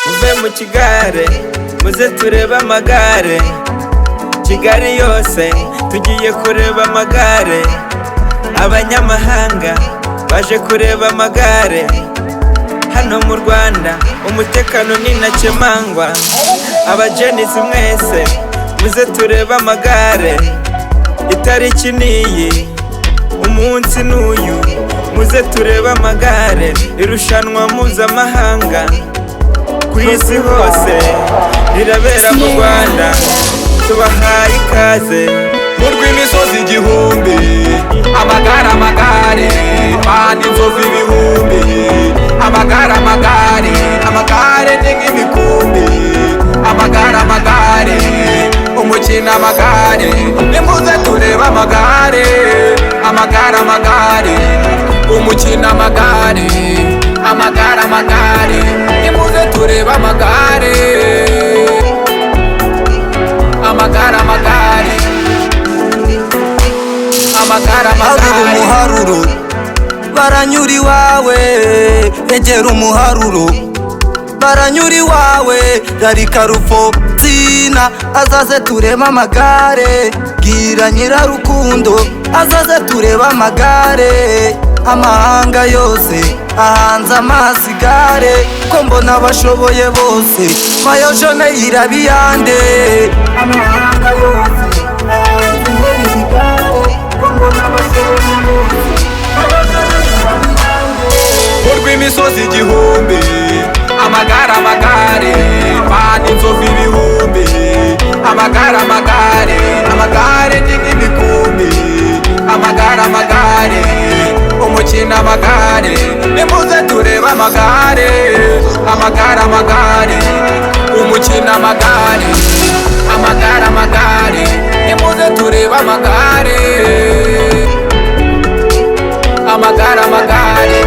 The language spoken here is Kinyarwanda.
Muve mu kigare muze turebe amagare, Kigali yose tugiye kureba amagare, abanyamahanga baje kureba amagare. Hano mu Rwanda umutekano ni ntakemangwa, abajenisi mwese muze turebe amagare. Itariki niyi, umunsi n'uyu, muze turebe amagare. Irushanwa mpuzamahanga ku isi hose rirabera mu Rwanda, tubahaye ikaze mu rw'imisozi igihumbi. Amagare amagare bana inzovu ibihumbi, amagare amagare amagare ni nk'imikumbi, amagare amagare umukino amagare. Nimuze turebe amagare, amagare amagare umukino amagare, amagare amagare. Nimuze turebe amagare, amagare amagare, amagare amagare. Umuharuro baranyura iwawe, egera umuharuro baranyura iwawe. Rarika Rufosina azaze turebe amagare, bwira Nyirarukundo azaze turebe amagare. Amahanga yose ahanze amaso igare, ko mbona abashoboye bose mayojone yirabiyande. Amahanga yose ahanze igare, ko mbona abashoboye bose mu rw'imisozi igihumbi. Amagare amagare bana inzovu ibihumbi, amagare amagare amagare ni nk'imikumbi, amagare amagare umukino amagare. Nimuze turebe amagare, amagare amagare umukino amagare, amagare amagare. Nimuze turebe amagare, amagare amagare.